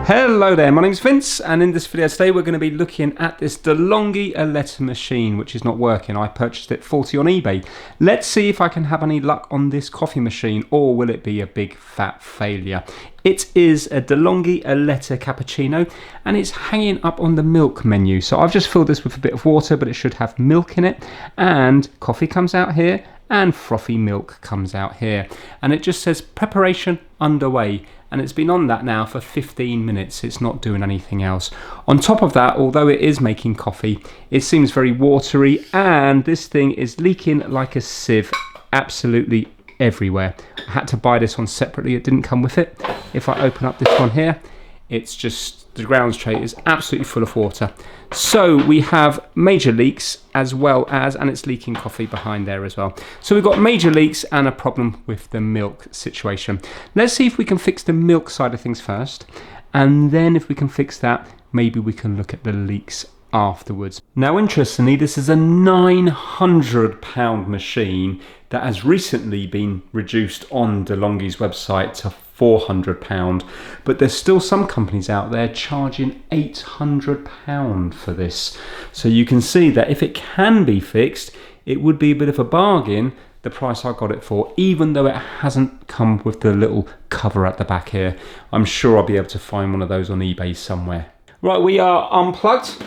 Hello there, my name's Vince, and in this video today we're going to be looking at this Delonghi Eletta machine, which is not working. I purchased it faulty on eBay. Let's see if I can have any luck on this coffee machine, or will it be a big fat failure? It is a Delonghi Eletta cappuccino, and it's hanging up on the milk menu. So I've just filled this with a bit of water, but it should have milk in it, and coffee comes out here, and frothy milk comes out here. And it just says preparation underway. And it's been on that now for 15 minutes. It's not doing anything else. On top of that, although it is making coffee, it seems very watery, and this thing is leaking like a sieve absolutely everywhere. I had to buy this one separately. It didn't come with it. If I open up this one here, it's just, the grounds tray is absolutely full of water. So we have major leaks as well as, and it's leaking coffee behind there as well. So we've got major leaks and a problem with the milk situation. Let's see if we can fix the milk side of things first. And then if we can fix that, maybe we can look at the leaks afterwards. Now, interestingly, this is a £900 machine that has recently been reduced on Delonghi's website to £400, but there's still some companies out there charging £800 for this. So you can see that if it can be fixed, it would be a bit of a bargain, the price I got it for, even though it hasn't come with the little cover at the back here. I'm sure I'll be able to find one of those on eBay somewhere. Right, we are unplugged.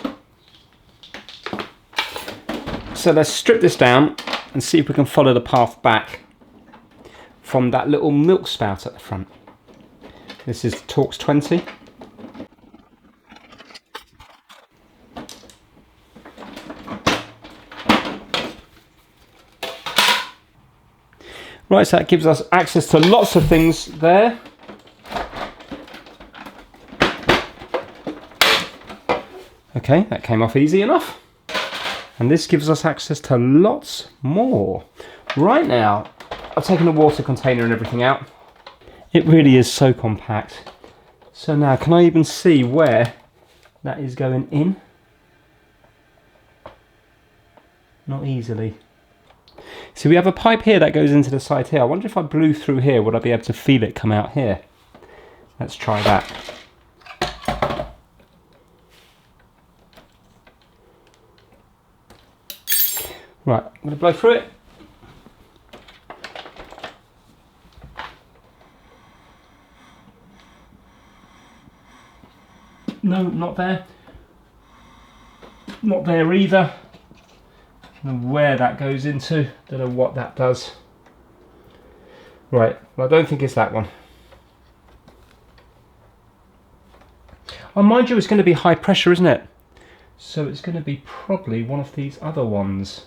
So let's strip this down and see if we can follow the path back from that little milk spout at the front. This is Torx 20. Right, so that gives us access to lots of things there. Okay, that came off easy enough. And this gives us access to lots more. Right now, I've taken the water container and everything out. It really is so compact. So now, can I even see where that is going in? Not easily. So we have a pipe here that goes into the side here. I wonder if I blew through here, would I be able to feel it come out here? Let's try that. Right, I'm going to blow through it. No, not there. Not there either. Don't know where that goes into. Don't know what that does. Right, well, I don't think it's that one. Oh, mind you, it's going to be high pressure, isn't it? So it's going to be probably one of these other ones.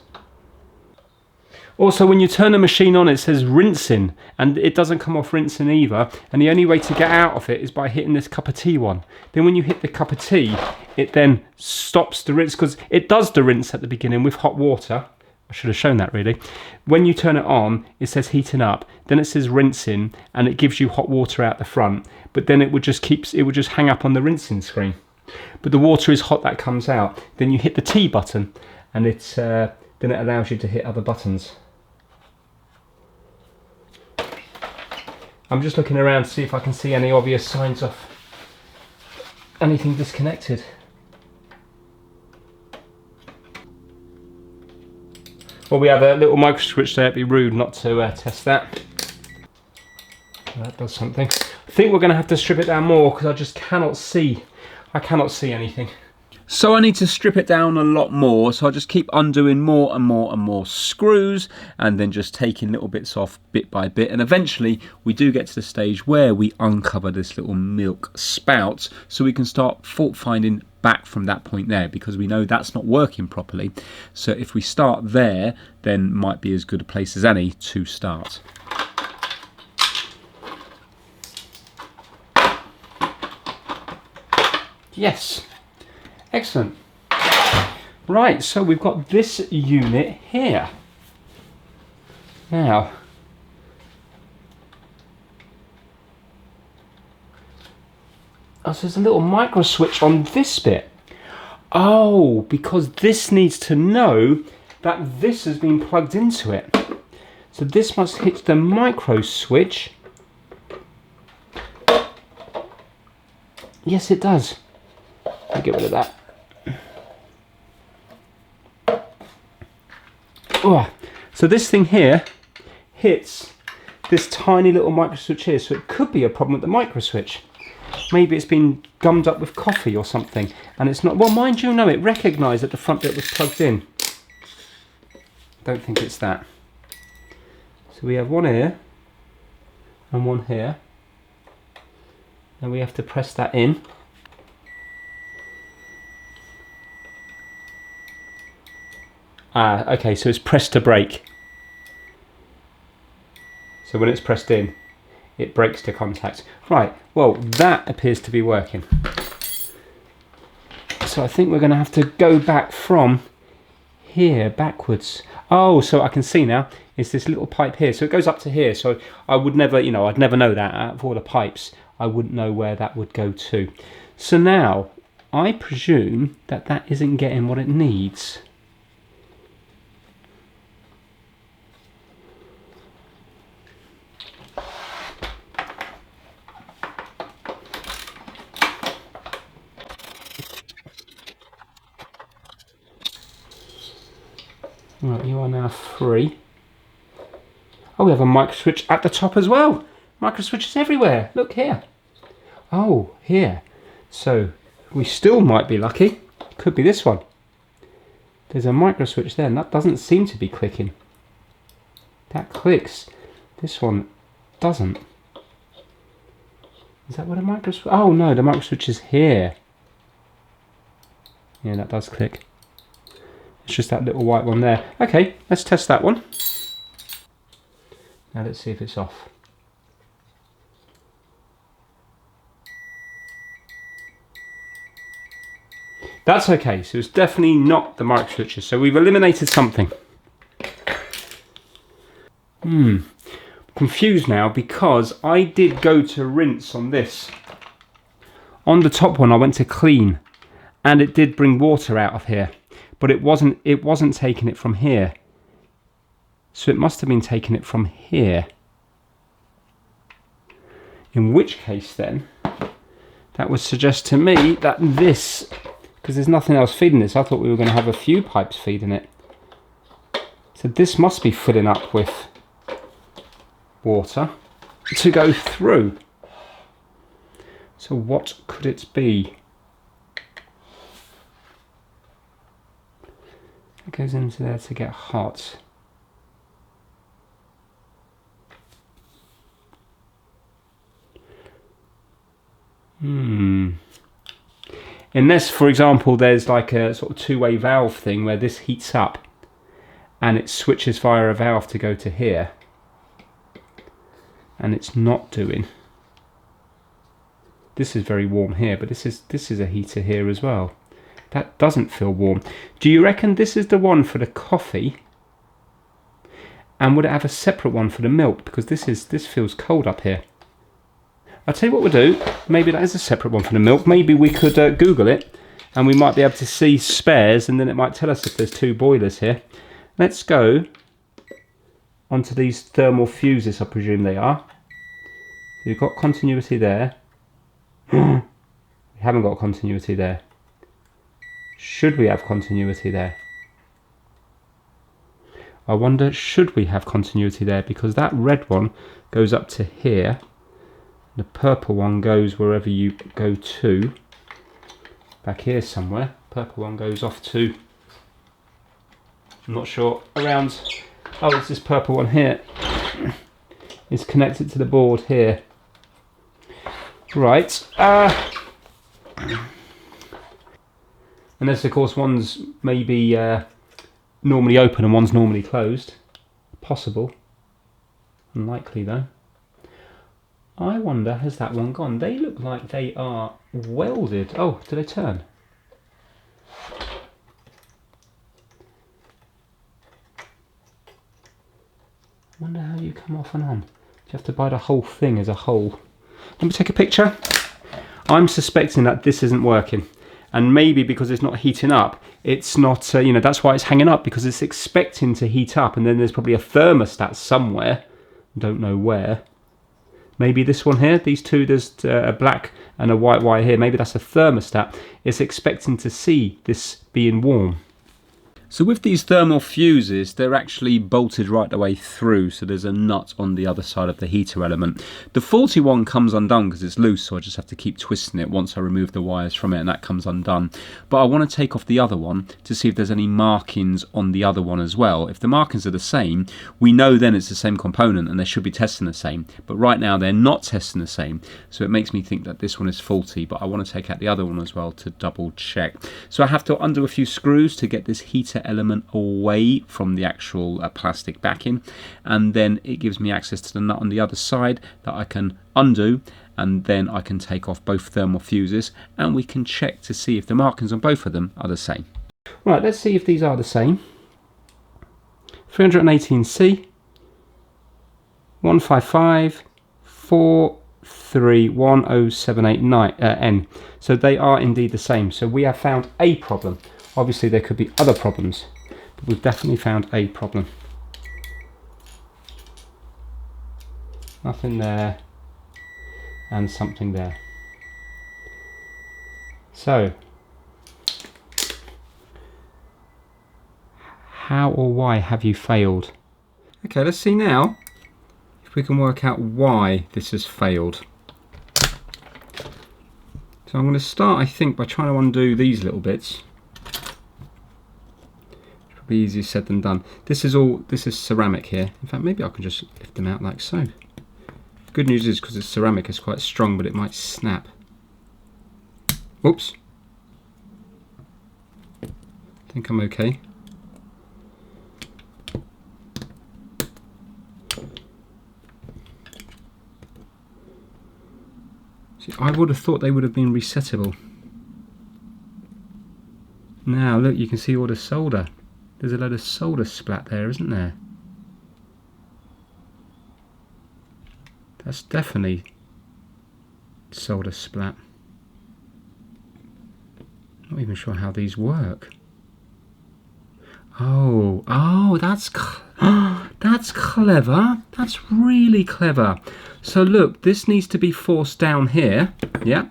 Also, when you turn the machine on, it says rinsing, and it doesn't come off rinsing either. And the only way to get out of it is by hitting this cup of tea one. Then when you hit the cup of tea, it then stops the rinse, because it does the rinse at the beginning with hot water. I should have shown that really. When you turn it on, it says heating up. Then it says rinsing, and it gives you hot water out the front. But then it would just hang up on the rinsing screen. But the water is hot that comes out. Then you hit the tea button, and then it allows you to hit other buttons. I'm just looking around to see if I can see any obvious signs of anything disconnected. Well, we have a little micro switch there. It'd be rude not to test that. That does something. I think we're going to have to strip it down more because I just cannot see. I cannot see anything. So I need to strip it down a lot more, so I just keep undoing more and more and more screws, and then just taking little bits off bit by bit, and eventually we do get to the stage where we uncover this little milk spout, so we can start fault finding back from that point there, because we know that's not working properly. So if we start there, then might be as good a place as any to start. Yes. Excellent. Right, so we've got this unit here. Now, oh, so there's a little micro switch on this bit. Oh, because this needs to know that this has been plugged into it. So this must hit the micro switch. Yes, it does. Let me get rid of that. Oh, so this thing here hits this tiny little micro switch here, so it could be a problem with the micro switch. Maybe it's been gummed up with coffee or something, and it's not. Well, mind you, no, it recognised that the front bit was plugged in. Don't think it's that. So we have one here and one here, and we have to press that in. Ah, okay, so it's pressed to brake. So when it's pressed in, it brakes to contact. Right, well, that appears to be working. So I think we're going to have to go back from here backwards. Oh, so I can see now, it's this little pipe here. So it goes up to here. So I would never, you know, I'd never know that out of all the pipes. I wouldn't know where that would go to. So now, I presume that that isn't getting what it needs. Right, you are now free. Oh, we have a micro switch at the top as well. Micro switches everywhere. Look here. Oh, here. So we still might be lucky. Could be this one. There's a micro switch there, and that doesn't seem to be clicking. That clicks. This one doesn't. Is that what a micro switch? Oh no, the micro switch is here. Yeah, that does click. It's just that little white one there. Okay, let's test that one. Now let's see if it's off. That's okay, so it's definitely not the micro switches. So we've eliminated something. Confused now because I did go to rinse on this. On the top one I went to clean and it did bring water out of here. But it wasn't taking it from here. So it must have been taking it from here. In which case then, that would suggest to me that this, because there's nothing else feeding this, I thought we were going to have a few pipes feeding it. So this must be filling up with water to go through. So what could it be? It goes into there to get hot. Unless, for example, there's like a sort of two-way valve thing where this heats up and it switches via a valve to go to here, and it's not doing. This is very warm here, but this is a heater here as well. That doesn't feel warm. Do you reckon this is the one for the coffee? And would it have a separate one for the milk? Because this feels cold up here. I'll tell you what we'll do. Maybe that is a separate one for the milk. Maybe we could Google it and we might be able to see spares, and then it might tell us if there's two boilers here. Let's go onto these thermal fuses, I presume they are. So you've got continuity there. We haven't got continuity there. Should we have continuity there? I wonder, should we have continuity there? Because that red one goes up to here. The purple one goes wherever you go to. Back here somewhere. Purple one goes off to, I'm not sure, around, oh, it's this purple one here. It's connected to the board here. Right. Unless, of course, one's maybe normally open and one's normally closed. Possible. Unlikely, though. I wonder, has that one gone? They look like they are welded. Oh, do they turn? I wonder how you come off and on. Do you have to buy the whole thing as a whole? Let me take a picture. I'm suspecting that this isn't working. and maybe because it's not heating up, it's not, you know, that's why it's hanging up, because it's expecting to heat up, and then there's probably a thermostat somewhere, don't know where. Maybe this one here, these two, there's a black and a white wire here, maybe that's a thermostat. It's expecting to see this being warm. So with these thermal fuses, they're actually bolted right the way through, so there's a nut on the other side of the heater element. The faulty one comes undone because it's loose, so I just have to keep twisting it once I remove the wires from it, and that comes undone. But I want to take off the other one to see if there's any markings on the other one as well. If the markings are the same, we know then it's the same component and they should be testing the same. But right now they're not testing the same, so it makes me think that this one is faulty, but I want to take out the other one as well to double check. So I have to undo a few screws to get this heater element away from the actual plastic backing, and then it gives me access to the nut on the other side that I can undo, and then I can take off both thermal fuses and we can check to see if the markings on both of them are the same. Right, let's see if these are the same. 318C 155 4310789N. So they are indeed the same. So we have found a problem. Obviously there could be other problems, but we've definitely found a problem. Nothing there and something there. So how or why have you failed? Okay, let's see now if we can work out why this has failed. So I'm going to start, I think, by trying to undo these little bits. Probably easier said than done. This is ceramic here. In fact, maybe I can just lift them out like so. Good news is, because it's ceramic, it's quite strong, but it might snap. Whoops. I think I'm okay. See, I would have thought they would have been resettable. Now look, you can see all the solder. There's a load of solder splat there, isn't there? That's definitely solder splat. Not even sure how these work. Oh, that's clever. That's really clever. So look, this needs to be forced down here, yeah?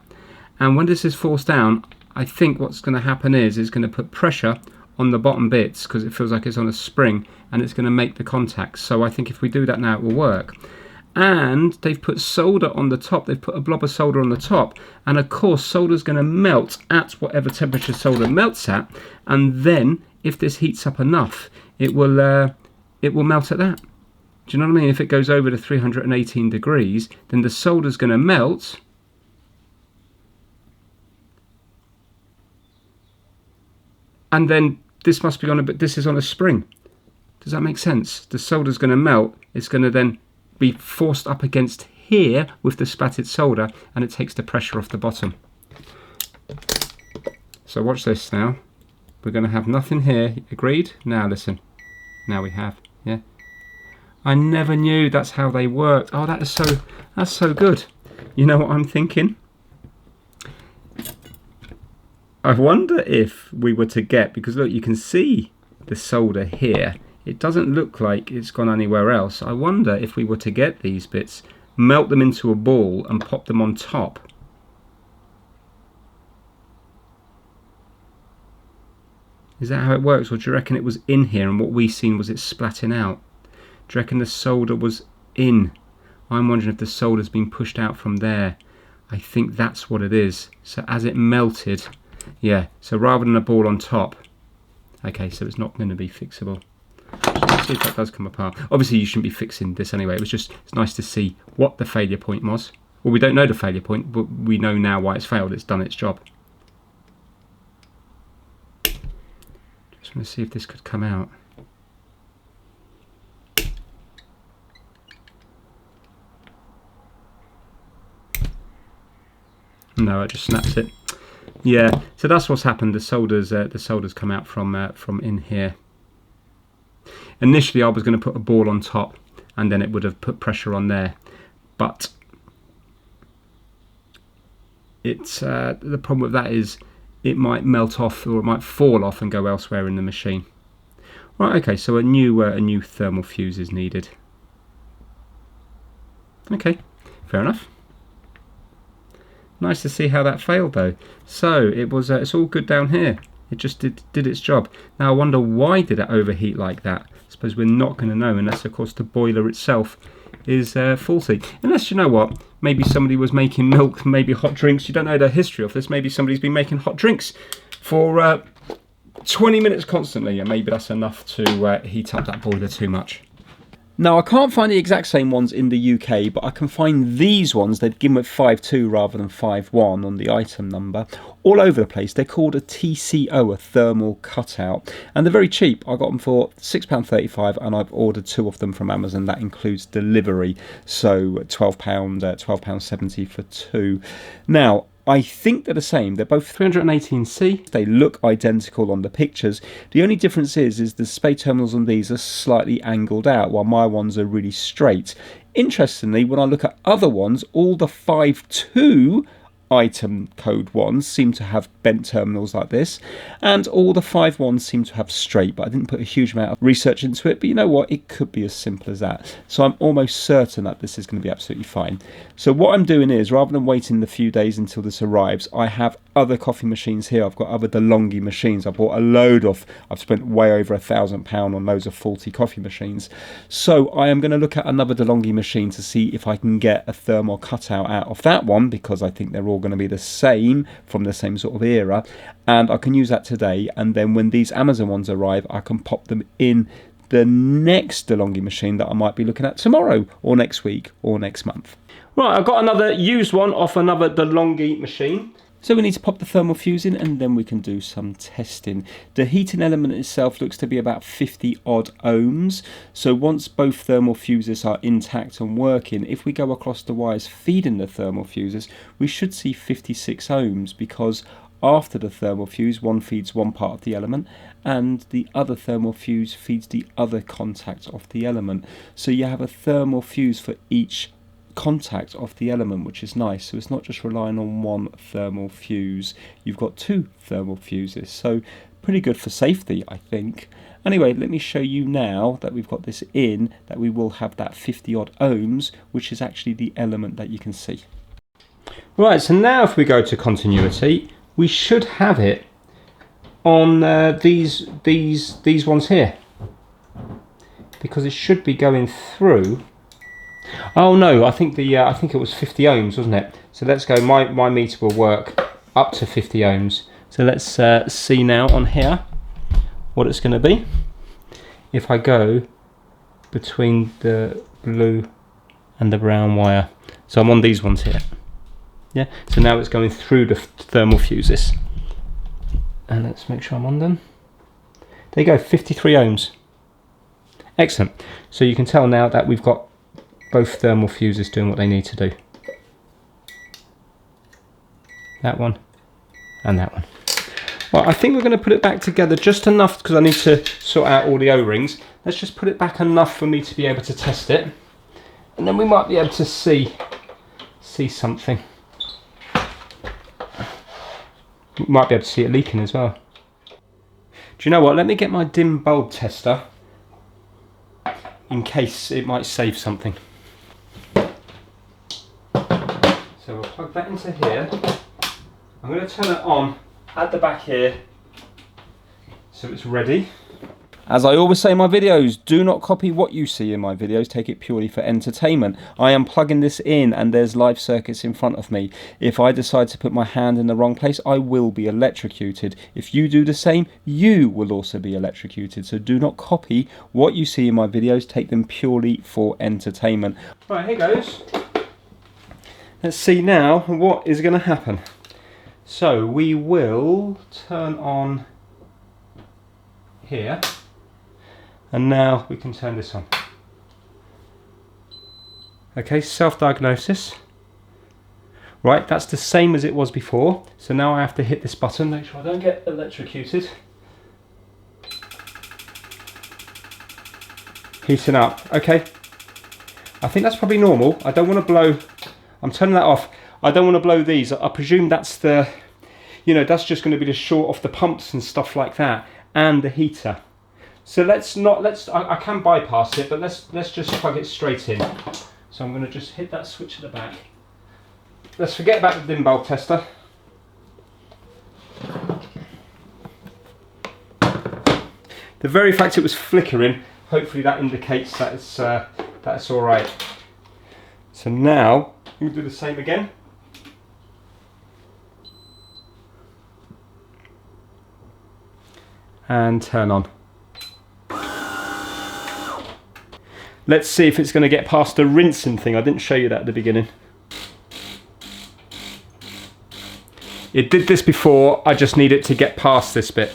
And when this is forced down, I think what's going to happen is it's going to put pressure on the bottom bits, because it feels like it's on a spring, and it's going to make the contacts. So I think if we do that now, it will work. And they've put solder on the top. They've put a blob of solder on the top, and of course solder's going to melt at whatever temperature solder melts at, and then if this heats up enough, it will melt at that. Do you know what I mean? If it goes over to 318 degrees, then the solder's going to melt, and then this must be on but this is on a spring. Does that make sense? The solder's going to melt. It's going to then be forced up against here with the spatted solder, and it takes the pressure off the bottom. So watch this now. We're going to have nothing here. Agreed? Now listen. Now we have. Yeah. I never knew that's how they worked. Oh, that's so good. You know what I'm thinking? I wonder if we were to get, because look, you can see the solder here. It doesn't look like it's gone anywhere else. I wonder if we were to get these bits, melt them into a ball and pop them on top. Is that how it works, or do you reckon it was in here and what we seen was it splatting out? Do you reckon the solder was in? I'm wondering if the solder's been pushed out from there. I think that's what it is. So as it melted, yeah, so rather than a ball on top, okay, so it's not going to be fixable. Let's see if that does come apart. Obviously you shouldn't be fixing this anyway. It was just, it's nice to see what the failure point was. Well, we don't know the failure point, but we know now why it's failed. It's done its job. Just want to see if this could come out. No, it just snaps it. Yeah, so that's what's happened. The solder's come out from in here. Initially I was going to put a ball on top and then it would have put pressure on there, but it's the problem with that is it might melt off or it might fall off and go elsewhere in the machine. Right, okay, so a new thermal fuse is needed. Okay, fair enough. Nice to see how that failed though. So it was it's all good down here. It just did its job. Now I wonder, why did it overheat like that? I suppose we're not going to know unless of course the boiler itself is faulty. Unless, you know what, maybe somebody was making milk, maybe hot drinks. You don't know the history of this. Maybe somebody's been making hot drinks for 20 minutes constantly, and maybe that's enough to heat up that boiler too much. Now, I can't find the exact same ones in the UK, but I can find these ones. They've given it 5.2 rather than 5.1 on the item number. All over the place. They're called a TCO, a thermal cutout. And they're very cheap. I got them for £6.35 and I've ordered 2 of them from Amazon. That includes delivery. So £12.70 for 2. Now, I think they're the same. They're both 318C. They look identical on the pictures. The only difference is the display terminals on these are slightly angled out, while my ones are really straight. Interestingly, when I look at other ones, all the 5.2 item code ones seem to have bent terminals like this, and all the 5.1 seem to have straight, but I didn't put a huge amount of research into it. But you know what, it could be as simple as that. So I'm almost certain that this is going to be absolutely fine. So what I'm doing is, rather than waiting the few days until this arrives, I have other coffee machines here. I've got other Delonghi machines. I bought a load of, I've spent way over £1,000 on loads of faulty coffee machines. So I am going to look at another Delonghi machine to see if I can get a thermal cutout out of that one, because I think they're all going to be the same, from the same sort of era, and I can use that today, and then when these Amazon ones arrive I can pop them in the next Delonghi machine that I might be looking at tomorrow or next week or next month. Right, I've got another used one off another Delonghi machine. So we need to pop the thermal fuse in and then we can do some testing. The heating element itself looks to be about 50 odd ohms. So once both thermal fuses are intact and working, if we go across the wires feeding the thermal fuses, we should see 56 ohms, because after the thermal fuse, one feeds one part of the element and the other thermal fuse feeds the other contact of the element. So you have a thermal fuse for each contact of the element, which is nice. So it's not just relying on one thermal fuse, you've got 2 thermal fuses, so pretty good for safety, I think. Anyway, let me show you now that we've got this in, that we will have that 50 odd ohms, which is actually the element that you can see. Right, so now if we go to continuity, we should have it on these ones here, because it should be going through. Oh no, I think I think it was 50 ohms, wasn't it? So let's go, my meter will work up to 50 ohms. So let's see now on here what it's going to be if I go between the blue and the brown wire. So I'm on these ones here. Yeah, so now it's going through the thermal fuses. And let's make sure I'm on them. There you go, 53 ohms. Excellent. So you can tell now that we've got both thermal fuses doing what they need to do. That one and that one. Well, I think we're going to put it back together just enough, because I need to sort out all the O-rings. Let's just put it back enough for me to be able to test it, and then we might be able to see something. We might be able to see it leaking as well. Do you know what? Let me get my dim bulb tester in case it might save something. So we'll plug that into here. I'm going to turn it on at the back here so it's ready. As I always say in my videos, do not copy what you see in my videos, take it purely for entertainment. I am plugging this in and there's live circuits in front of me. If I decide to put my hand in the wrong place, I will be electrocuted. If you do the same, you will also be electrocuted. So do not copy what you see in my videos, take them purely for entertainment. Right, here goes. Let's see now what is going to happen. So we will turn on here, and now we can turn this on. Okay, self-diagnosis. Right, that's the same as it was before. So now I have to hit this button, make sure I don't get electrocuted. Heating up, okay. I think that's probably normal. I don't want to blow, I'm turning that off. I don't want to blow these. I presume that's the, you know, that's just going to be to short off the pumps and stuff like that, and the heater. So I can bypass it, but let's just plug it straight in. So I'm going to just hit that switch at the back. Let's forget about the dim bulb tester. The very fact it was flickering, hopefully that indicates that it's all right. So now we'll do the same again. And turn on. Let's see if it's going to get past the rinsing thing. I didn't show you that at the beginning. It did this before, I just need it to get past this bit.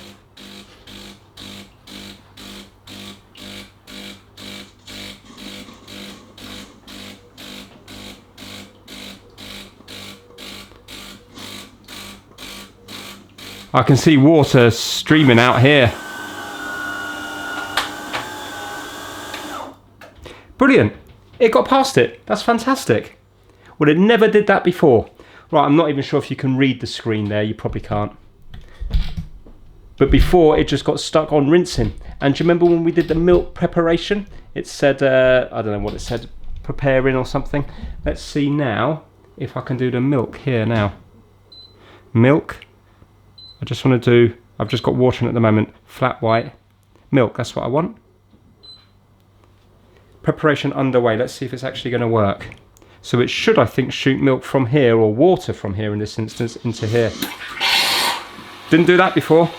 I can see water streaming out here. Brilliant. It got past it. That's fantastic. Well, it never did that before. Right, I'm not even sure if you can read the screen there. You probably can't. But before, it just got stuck on rinsing. And do you remember when we did the milk preparation? It said, I don't know what it said, preparing or something. Let's see now if I can do the milk here now. Milk. I just want to do, I've just got water in at the moment, flat white. Milk, that's what I want. Preparation underway. Let's see if it's actually going to work. So it should, I think, shoot milk from here, or water from here in this instance, into here. Didn't do that before.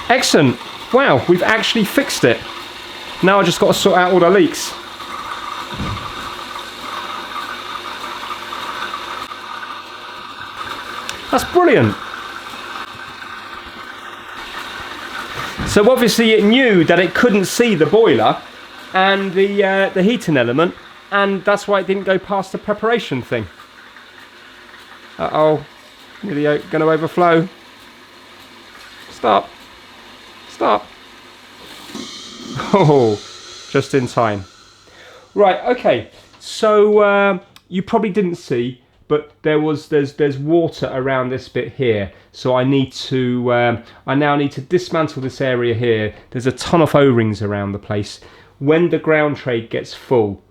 Excellent. Wow, we've actually fixed it. Now I just got to sort out all the leaks. That's brilliant. So obviously it knew that it couldn't see the boiler and the heating element, and that's why it didn't go past the preparation thing. Uh-oh, nearly going to overflow. Stop. Stop. Oh, just in time. Right, okay. So you probably didn't see, but there's water around this bit here. So I now need to dismantle this area here. There's a ton of O-rings around the place. When the ground tray gets full,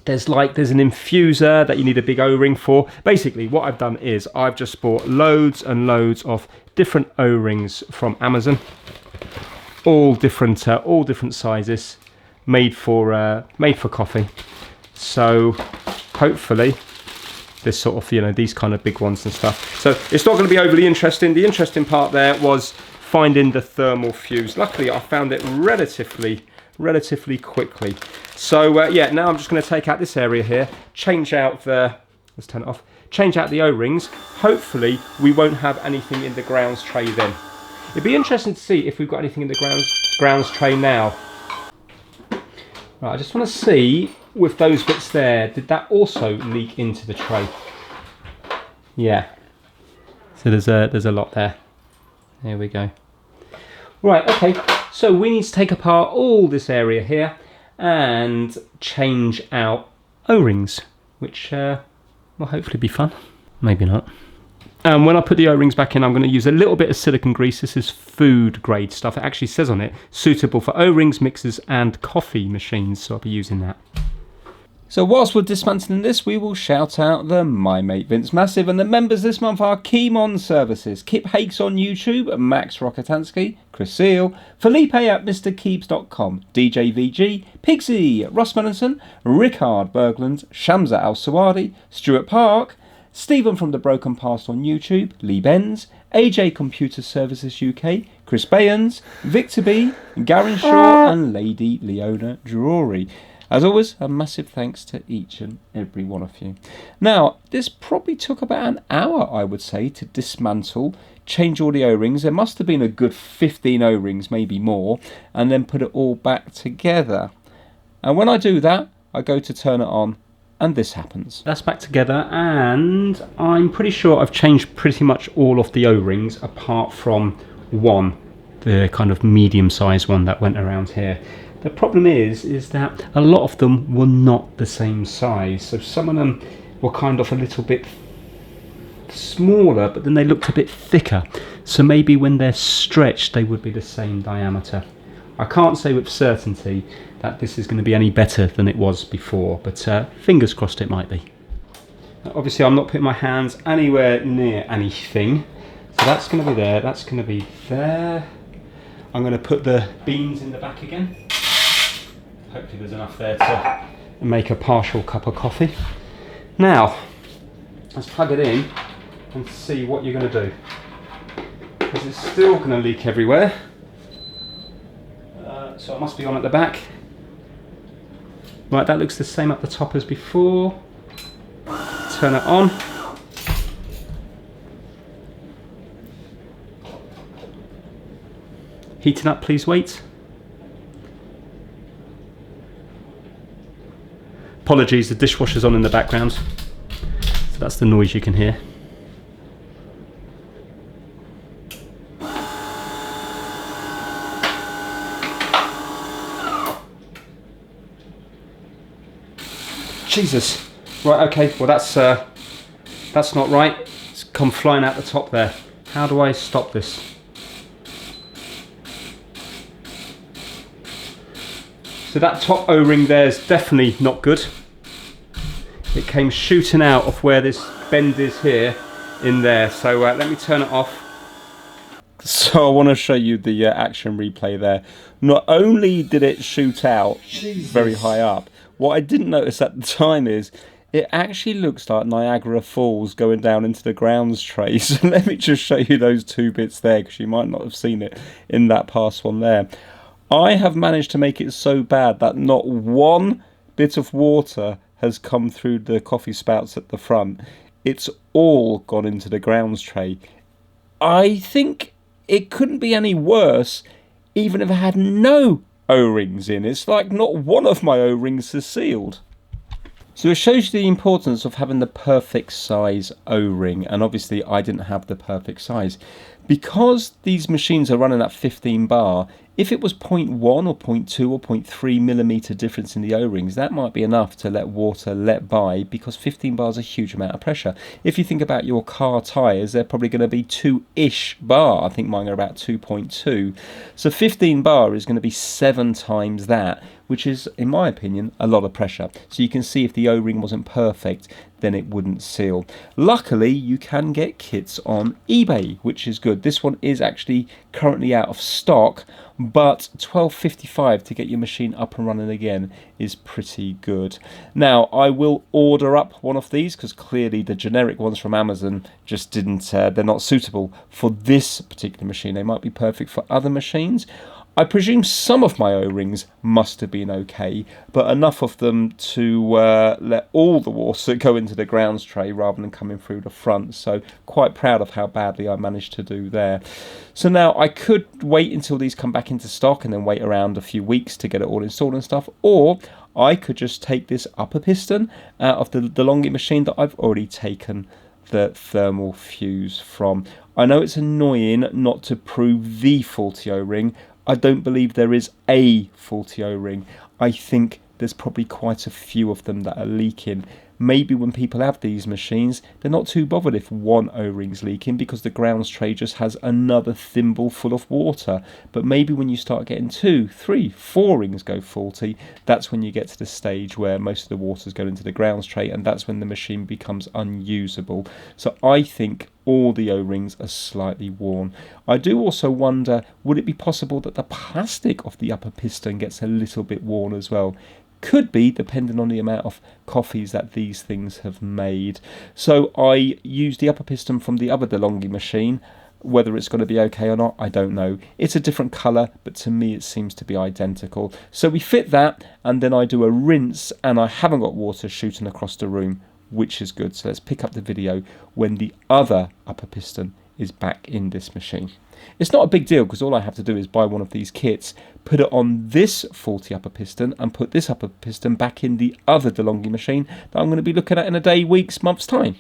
there's an infuser that you need a big O-ring for. Basically, what I've done is I've just bought loads and loads of different O-rings from Amazon, all different sizes, made for coffee. So hopefully, this sort of, you know, these kind of big ones and stuff. So it's not going to be overly interesting. The interesting part there was finding the thermal fuse. Luckily, I found it relatively quickly. So yeah, now I'm just going to take out this area here, change out the, let's turn it off, change out the O-rings. Hopefully we won't have anything in the grounds tray then. It'd be interesting to see if we've got anything in the grounds tray now. Right, I just want to see with those bits there, did that also leak into the tray? Yeah. So there's a lot there. There we go. Right, okay. So we need to take apart all this area here and change out O-rings, which will hopefully be fun. Maybe not. And when I put the O-rings back in, I'm going to use a little bit of silicone grease. This is food grade stuff. It actually says on it, suitable for O-rings, mixers and coffee machines. So I'll be using that. So whilst we're dismantling this, we will shout out the My Mate Vince Massive, and the members this month are Keemon Services, Kip Hakes on YouTube, Max Rokotansky, Chris Seal, Felipe at MrKeebs.com, DJ VG, Pixie, Ross Melanson, Rickard Bergland, Shamsa Al Sawadi, Stuart Park, Stephen from The Broken Past on YouTube, Lee Benz, AJ Computer Services UK, Chris Bayans, Victor B, Garen Shaw and Lady Leona Drury. As always, a massive thanks to each and every one of you. Now, this probably took about an hour, I would say, to dismantle, change all the O-rings. There must have been a good 15 O-rings, maybe more, and then put it all back together. And when I do that, I go to turn it on, and this happens. That's back together, and I'm pretty sure I've changed pretty much all of the O-rings, apart from one, the kind of medium-sized one that went around here. The problem is that a lot of them were not the same size. So some of them were kind of a little bit smaller, but then they looked a bit thicker. So maybe when they're stretched, they would be the same diameter. I can't say with certainty that this is going to be any better than it was before, but fingers crossed it might be. Obviously, I'm not putting my hands anywhere near anything. So that's going to be there, that's going to be there. I'm going to put the beans in the back again. Hopefully there's enough there to make a partial cup of coffee. Now, let's plug it in and see what you're going to do. Because it's still going to leak everywhere. So it must be on at the back. Right, that looks the same up the top as before. Turn it on. Heating up, please wait. Apologies, the dishwasher's on in the background. So that's the noise you can hear. Jesus. Right, okay, well that's not right. It's come flying out the top there. How do I stop this? So that top O-ring there is definitely not good. It came shooting out of where this bend is here in there. So let me turn it off. So I want to show you the action replay there. Not only did it shoot out very high up, what I didn't notice at the time is it actually looks like Niagara Falls going down into the grounds tray. So let me just show you those two bits there, because you might not have seen it in that past one there. I have managed to make it so bad that not one bit of water has come through the coffee spouts at the front. It's all gone into the grounds tray. I think it couldn't be any worse even if it had no O-rings in. It's like not one of my O-rings is sealed. So it shows you the importance of having the perfect size O-ring, and obviously I didn't have the perfect size. Because these machines are running at 15 bar, if it was 0.1 or 0.2 or 0.3 millimeter difference in the O-rings, that might be enough to let water let by, because 15 bar is a huge amount of pressure. If you think about your car tyres, they're probably going to be 2-ish bar. I think mine are about 2.2. So 15 bar is going to be 7 times that, which is, in my opinion, a lot of pressure. So you can see if the O-ring wasn't perfect, then it wouldn't seal. Luckily, you can get kits on eBay, which is good. This one is actually currently out of stock, but $12.55 to get your machine up and running again is pretty good. Now, I will order up one of these, because clearly the generic ones from Amazon just didn't, they're not suitable for this particular machine. They might be perfect for other machines. I presume some of my O-rings must have been okay, but enough of them to let all the water go into the grounds tray rather than coming through the front. So quite proud of how badly I managed to do there. So now I could wait until these come back into stock and then wait around a few weeks to get it all installed and stuff, or I could just take this upper piston out of the Delonghi machine that I've already taken the thermal fuse from. I know it's annoying not to prove the faulty O-ring. I don't believe there is a faulty O-ring. I think there's probably quite a few of them that are leaking. Maybe when people have these machines, they're not too bothered if one O-ring's leaking, because the grounds tray just has another thimble full of water. But maybe when you start getting 2, 3, 4 rings go faulty, that's when you get to the stage where most of the water's going into the grounds tray, and that's when the machine becomes unusable. So I think all the O-rings are slightly worn. I do also wonder, would it be possible that the plastic of the upper piston gets a little bit worn as well? Could be, depending on the amount of coffees that these things have made. So I used the upper piston from the other Delonghi machine. Whether it's going to be okay or not, I don't know. It's a different colour, but to me it seems to be identical. So we fit that, and then I do a rinse, and I haven't got water shooting across the room, which is good. So let's pick up the video when the other upper piston is back in this machine. It's not a big deal, because all I have to do is buy one of these kits, put it on this faulty upper piston, and put this upper piston back in the other Delonghi machine that I'm going to be looking at in a day, weeks, months time.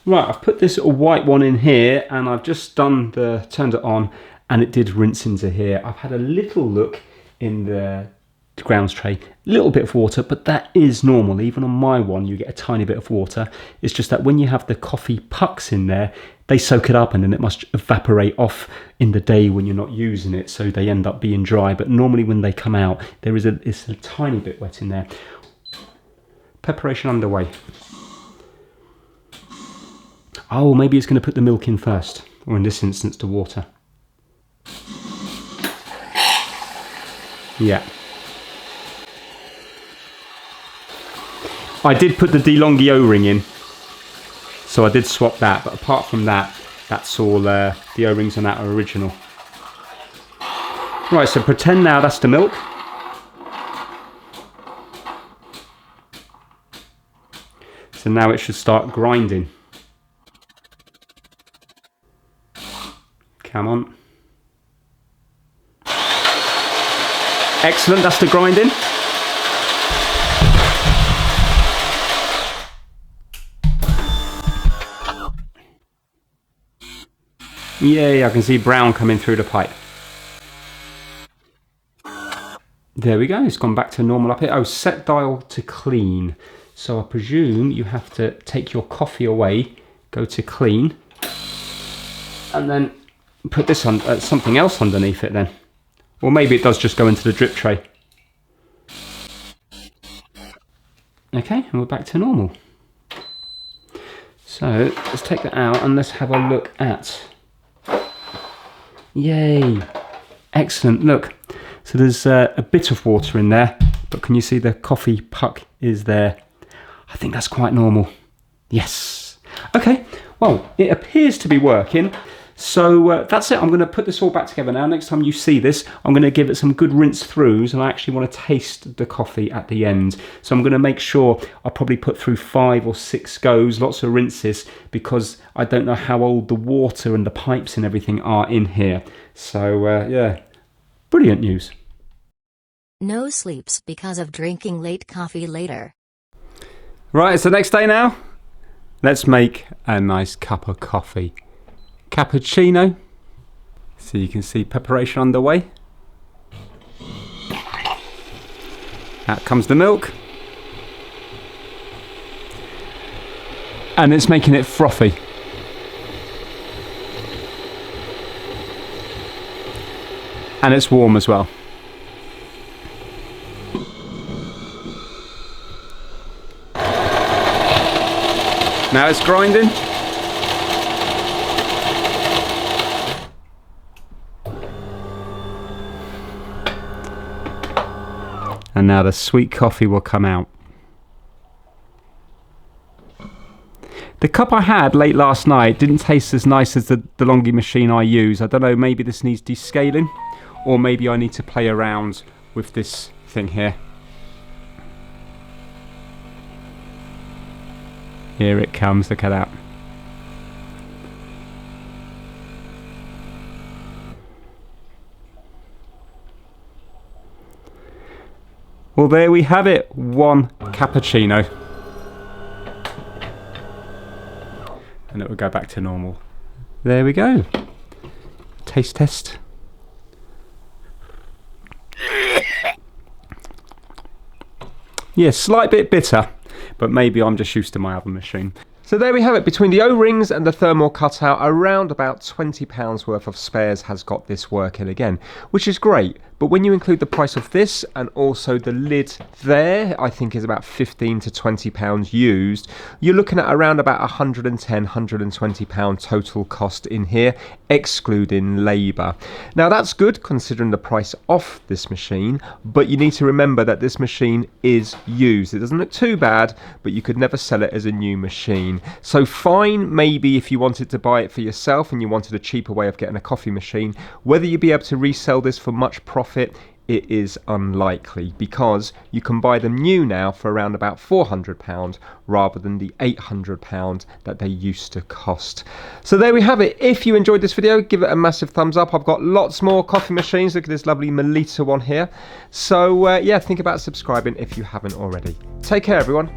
Right, I've put this white one in here, and I've just turned it on, and it did rinse into here. I've had a little look in the grounds tray, a little bit of water, but that is normal. Even on my one, you get a tiny bit of water. It's just that when you have the coffee pucks in there, they soak it up and then it must evaporate off in the day when you're not using it, so they end up being dry. But normally when they come out, it's a tiny bit wet in there. Preparation underway. Oh, maybe it's going to put the milk in first, or in this instance, the water. Yeah. I did put the Delonghi O-ring in, so I did swap that, but apart from that, that's all, the O-rings on that are original. Right, so pretend now that's the milk. So now it should start grinding. Come on. Excellent, that's the grinding. Yay, I can see brown coming through the pipe. There we go, it's gone back to normal up here. Oh, set dial to clean. So I presume you have to take your coffee away, go to clean, and then put this on something else underneath it then. Or maybe it does just go into the drip tray. Okay, and we're back to normal. So let's take that out and let's have a look at... Yay! Excellent, look. So there's a bit of water in there, but can you see the coffee puck is there? I think that's quite normal. Yes. Okay, well, it appears to be working. So that's it. I'm going to put this all back together now. Next time you see this, I'm going to give it some good rinse throughs, and I actually want to taste the coffee at the end. So I'm going to make sure I probably put through 5 or 6 goes, lots of rinses, because I don't know how old the water and the pipes and everything are in here. So yeah, brilliant news. No sleeps because of drinking late coffee later. Right, it's the next day now. Let's make a nice cup of coffee. Cappuccino. So you can see preparation underway. Out comes the milk. And it's making it frothy. And it's warm as well. Now it's grinding. And now the sweet coffee will come out. The cup I had late last night didn't taste as nice as the Delonghi machine I use. I don't know, maybe this needs descaling, or maybe I need to play around with this thing here. Here it comes, look at that. Well, there we have it, one cappuccino. And it will go back to normal. There we go. Taste test. Yeah, slight bit bitter, but maybe I'm just used to my other machine. So there we have it. Between the O-rings and the thermal cutout, around about £20 worth of spares has got this working again, which is great. But when you include the price of this and also the lid there, I think is about £15 to £20 used, you're looking at around about £110, £120 total cost in here, excluding labour. Now that's good considering the price of this machine, but you need to remember that this machine is used. It doesn't look too bad, but you could never sell it as a new machine. So fine, maybe if you wanted to buy it for yourself and you wanted a cheaper way of getting a coffee machine, whether you'd be able to resell this for much profit, it is unlikely, because you can buy them new now for around about £400 rather than the £800 that they used to cost. So there we have it. If you enjoyed this video, give it a massive thumbs up. I've got lots more coffee machines. Look at this lovely Melita one here. So yeah, think about subscribing if you haven't already. Take care, everyone.